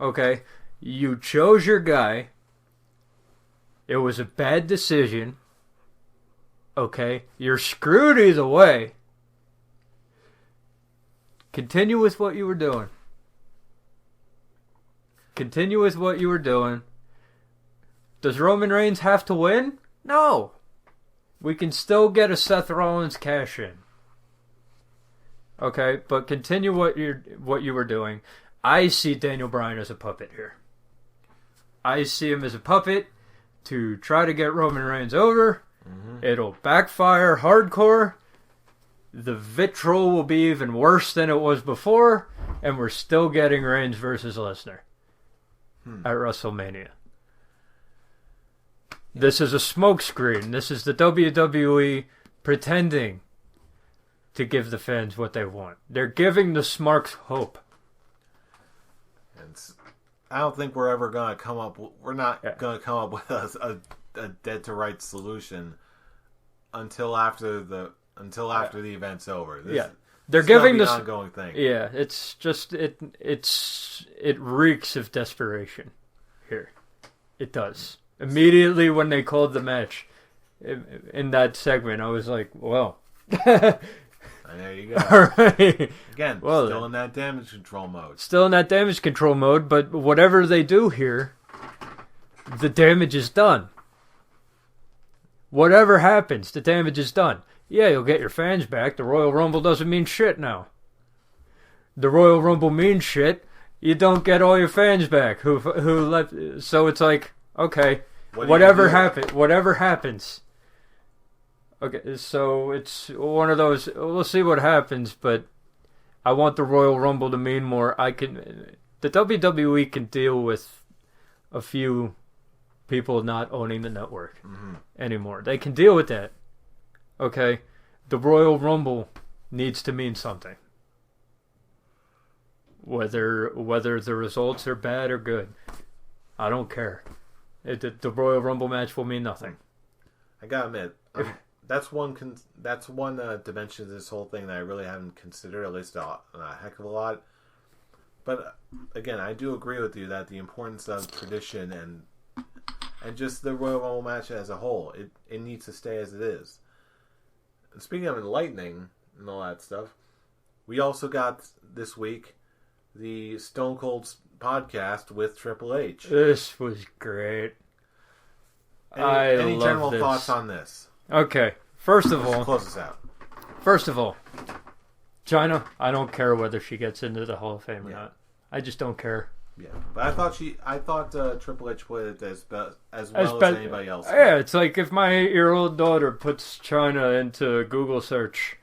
Okay, you chose your guy. It was a bad decision. Okay, you're screwed either way. Continue with what you were doing. Continue with what you were doing. Does Roman Reigns have to win? No. We can still get a Seth Rollins cash in. Okay, but continue what you were doing. I see Daniel Bryan as a puppet here. I see him as a puppet to try to get Roman Reigns over. Mm-hmm. It'll backfire hardcore. The vitriol will be even worse than it was before, and we're still getting Reigns versus Lesnar at WrestleMania. This is a smokescreen. This is the WWE pretending to give the fans what they want. They're giving the smarks hope. And I don't think we're ever going to come up. We're not going to come up with a dead to rights solution until after the event's over. They're giving this ongoing thing. Yeah, it's just it reeks of desperation here. It does. Immediately when they called the match in that segment, I was like, well. There you go. All right. Again, well, still in that damage control mode. Still in that damage control mode, but whatever they do here, the damage is done. Whatever happens, the damage is done. Yeah, you'll get your fans back. The Royal Rumble doesn't mean shit now. The Royal Rumble means shit. You don't get all your fans back who left. So it's like, okay, whatever happens. Okay, so it's one of those. We'll see what happens, but I want the Royal Rumble to mean more. The WWE can deal with a few people not owning the network anymore. They can deal with that. Okay, the Royal Rumble needs to mean something. Whether the results are bad or good, I don't care. The Royal Rumble match will mean nothing. I gotta admit, that's one dimension of this whole thing that I really haven't considered, at least a heck of a lot. But again, I do agree with you that the importance of tradition and just the Royal Rumble match as a whole, it needs to stay as it is. And speaking of enlightening and all that stuff, we also got this week the Stone Cold podcast with Triple H. This was great. Any general thoughts on this? Okay, first of all, close us out. First of all, China, I don't care whether she gets into the Hall of Fame or not. I just don't care. Yeah, but I thought Triple H put it as well as anybody else. Yeah, it's like if my 8-year-old daughter puts China into Google search,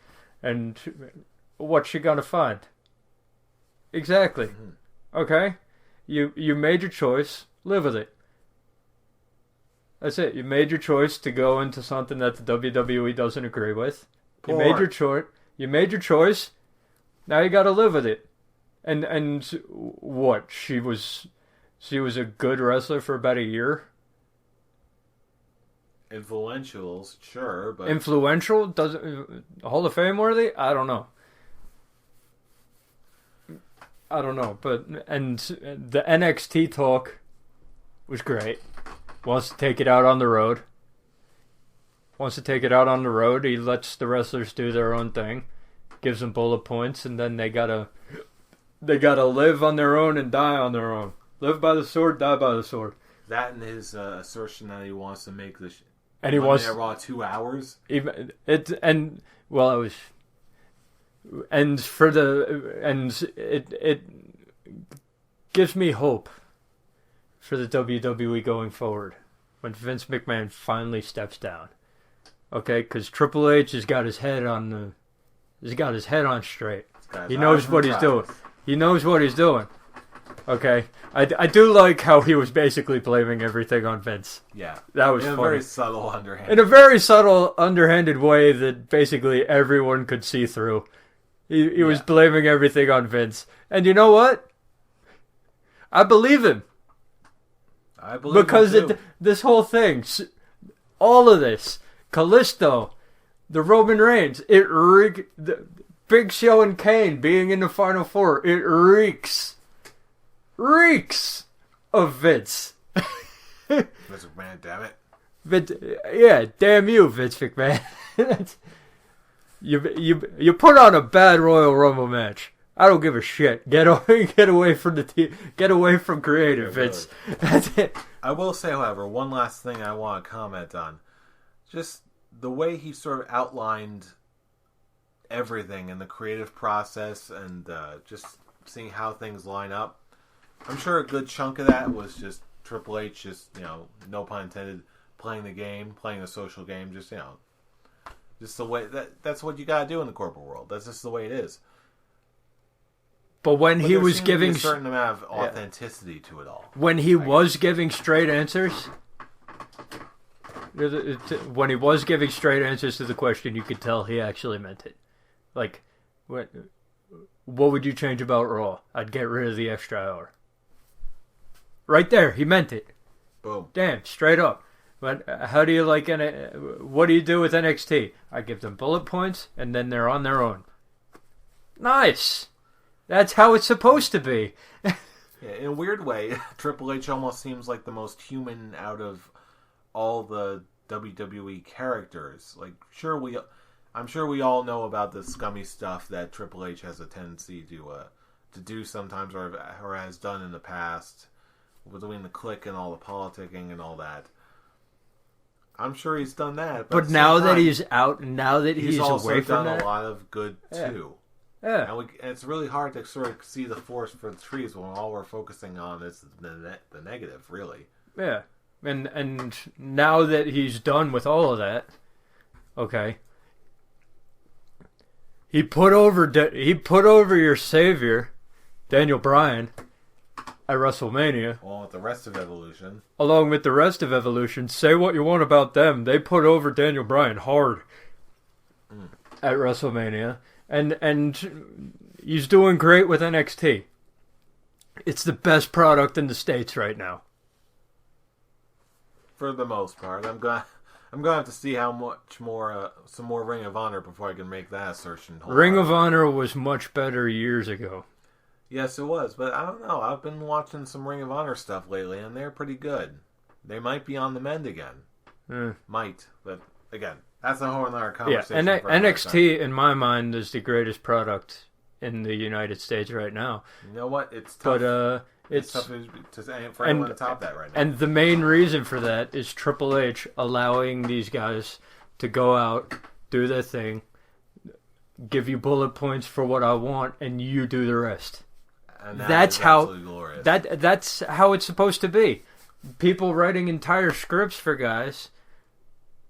and what's she gonna find? Exactly. Mm-hmm. Okay, you made your choice. Live with it. That's it. You made your choice to go into something that the WWE doesn't agree with. You made your choice. You made your choice. Now you got to live with it. And what? She was a good wrestler for about a year. Influential, sure, but influential doesn't Hall of Fame worthy? I don't know. But and the NXT talk was great. Wants to take it out on the road. He lets the wrestlers do their own thing, gives them bullet points, and then they gotta live on their own and die on their own. Live by the sword, die by the sword. That and his assertion that he wants to make the and he wants Raw 2 hours. I was and it gives me hope for the WWE going forward when Vince McMahon finally steps down. Okay, because Triple H has got his head on straight. He knows what he's doing. He knows what he's doing. Okay, I do like how he was basically blaming everything on Vince. Yeah, that was in funny. a very subtle, underhanded. In a very subtle, underhanded way that basically everyone could see through. He was blaming everything on Vince, and you know what? I believe him. I believe because him too. This whole thing, all of this, Kalisto, the Roman Reigns, the Big Show and Kane being in the Final Four, it reeks of Vince. Vince McMahon, damn it. Damn you, Vince McMahon. You put on a bad Royal Rumble match. I don't give a shit. Get away from the team. Get away from creative, Vince. Really. That's it. I will say, however, one last thing I want to comment on. Just the way he sort of outlined everything in the creative process and just seeing how things line up. I'm sure a good chunk of that was just Triple H, just, no pun intended, playing the game, playing the social game, just the way that's what you gotta do in the corporate world. That's just the way it is. But when he was giving a certain amount of authenticity to it all. When he was giving straight answers, when he was giving straight answers to the question, you could tell he actually meant it. Like, what would you change about Raw? I'd get rid of the extra hour. Right there, he meant it. Boom. Damn, straight up. But how do you like what do you do with NXT? I give them bullet points, and then they're on their own. Nice. That's how it's supposed to be. Yeah, in a weird way, Triple H almost seems like the most human out of all the WWE characters. Like, I'm sure we all know about the scummy stuff that Triple H has a tendency to do sometimes, or has done in the past, between the clique and all the politicking and all that. I'm sure he's done that, but now that he's out, now that he's also away from done that, a lot of good too. Yeah. And it's really hard to sort of see the forest for the trees when all we're focusing on is the negative, really. Yeah. And now that he's done with all of that, okay, he put over your savior, Daniel Bryan, at WrestleMania. Along with the rest of Evolution. Along with the rest of Evolution. Say what you want about them. They put over Daniel Bryan hard at WrestleMania. And he's doing great with NXT. It's the best product in the States right now. For the most part. I'm gonna have to see how much more, some more Ring of Honor before I can make that assertion. Ring of Honor was much better years ago. Yes, it was, but I don't know. I've been watching some Ring of Honor stuff lately, and they're pretty good. They might be on the mend again. Might, but again, that's a whole other conversation. Yeah, NXT, in my mind, is the greatest product in the United States right now. You know what? It's tough. But it's tough for anyone to top that right now. And the main reason for that is Triple H allowing these guys to go out, do their thing, give you bullet points for what I want, and you do the rest. And that's how glorious. That's how it's supposed to be. People writing entire scripts for guys.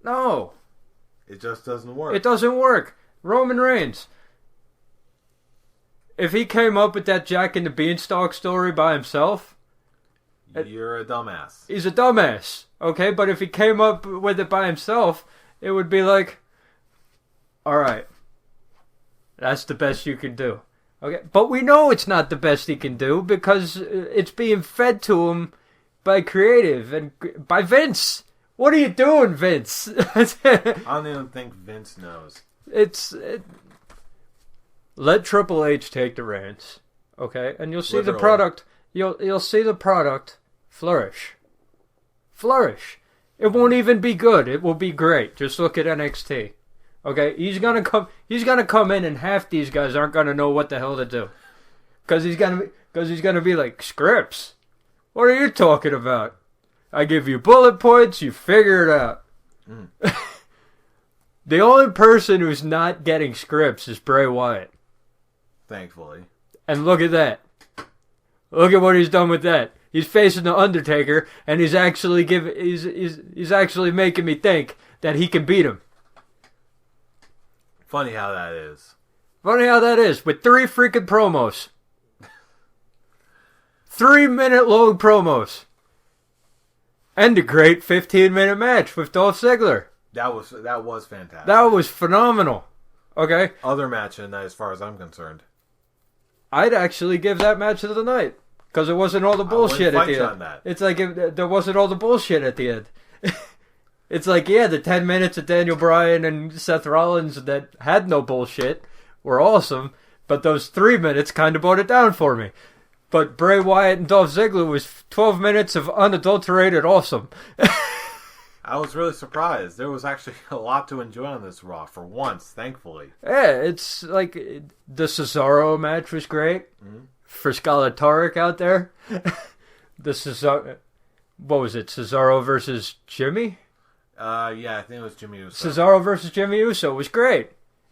No. It just doesn't work. It doesn't work. Roman Reigns. If he came up with that Jack and the Beanstalk story by himself, you're a dumbass. He's a dumbass. Okay, but if he came up with it by himself, it would be like, all right, that's the best you can do. Okay, but we know it's not the best he can do because it's being fed to him by creative and by Vince. What are you doing, Vince? I don't even think Vince knows. Let Triple H take the reins, okay, and you'll see Literally. the product. You'll see the product flourish. Flourish. It won't even be good. It will be great. Just look at NXT. Okay, he's gonna come in, and half these guys aren't gonna know what the hell to do, because he's gonna be like, scripts. What are you talking about? I give you bullet points, you figure it out. The only person who's not getting scripts is Bray Wyatt. Thankfully. And look at that. Look at what he's done with that. He's facing the Undertaker, and he's actually he's actually making me think that he can beat him. Funny how that is. Funny how that is, with 3 freaking promos. 3-minute long promos. And a great 15-minute match with Dolph Ziggler. That was fantastic. That was phenomenal. Okay? Other match in that, as far as I'm concerned. I'd actually give that match of the night. Because it wasn't all the bullshit at the end. That. It's like there wasn't all the bullshit at the end. It's like, yeah, the 10 minutes of Daniel Bryan and Seth Rollins that had no bullshit were awesome, but those 3 minutes kind of brought it down for me. But Bray Wyatt and Dolph Ziggler was 12 minutes of unadulterated awesome. I was really surprised. There was actually a lot to enjoy on this Raw, for once, thankfully. Yeah, it's like the Cesaro match was great. Mm-hmm. For Scarlett Tarek out there. The Cesaro... What was it? Cesaro versus Jimmy? Yeah, I think it was Jimmy Uso. Cesaro versus Jimmy Uso was great.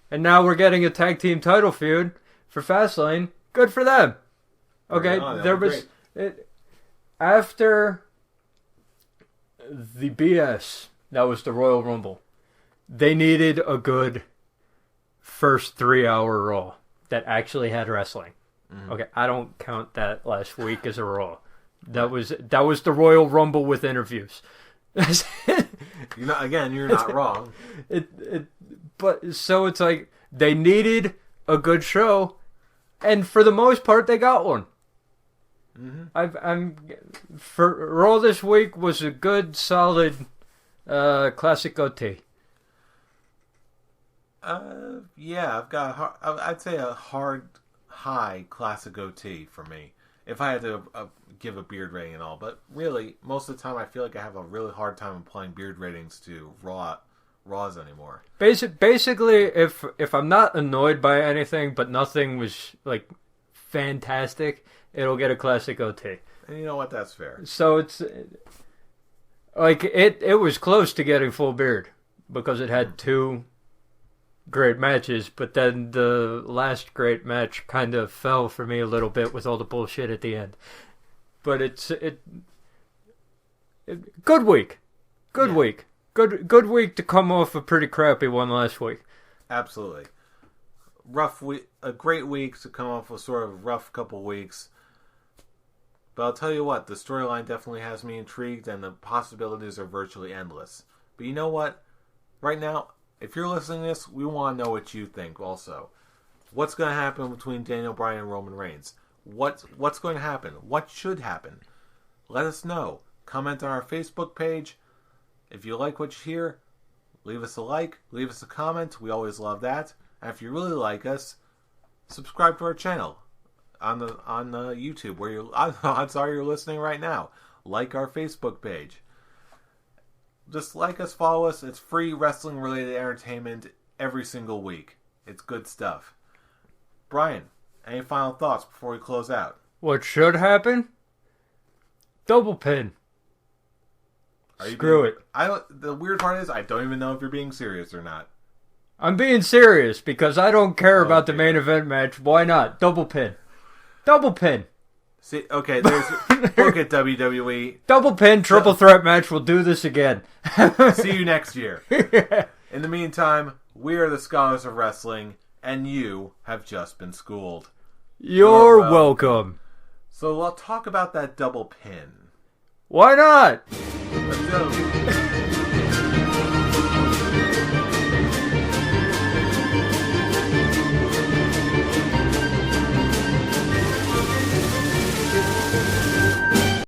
And now we're getting a tag team title feud for Fastlane. Good for them. Okay, there was... After the BS, that was the Royal Rumble, they needed a good first 3-hour Raw that actually had wrestling. Mm-hmm. Okay, I don't count that last week as a Raw. That was the Royal Rumble with interviews. You're not wrong. But so it's like they needed a good show, and for the most part, they got one. Mm-hmm. For Raw this week was a good, solid, classic OT. Yeah, I've got. I'd say a high classic OT for me. If I had to give a beard rating and all, but really, most of the time I feel like I have a really hard time applying beard ratings to Raws anymore. Basically, if I'm not annoyed by anything, but nothing was like fantastic, it'll get a classic OT. And you know what? That's fair. So it's like it was close to getting full beard because it had 2 great matches, but then the last great match kind of fell for me a little bit with all the bullshit at the end. But good week. Good week. Good week to come off a pretty crappy one last week. Absolutely. Rough week, a great week to come off a sort of rough couple weeks. But I'll tell you what, the storyline definitely has me intrigued and the possibilities are virtually endless. But you know what? Right now, if you're listening to this, we want to know what you think also. What's going to happen between Daniel Bryan and Roman Reigns? What's going to happen? What should happen? Let us know. Comment on our Facebook page. If you like what you hear, leave us a like, leave us a comment. We always love that. And if you really like us, subscribe to our channel on the YouTube where odds are you're listening right now. Like our Facebook page. Just like us, follow us. It's free wrestling-related entertainment every single week. It's good stuff. Brian, any final thoughts before we close out? What should happen? Double pin. Screw it. The weird part is I don't even know if you're being serious or not. I'm being serious because I don't care about the main event match. Why not? Double pin. Double pin. See, okay, look at WWE. Double pin, triple threat match. We'll do this again. See you next year. In the meantime, we are the Scholars of Wrestling, and you have just been schooled. You're welcome. So let's talk about that double pin. Why not? Let's go.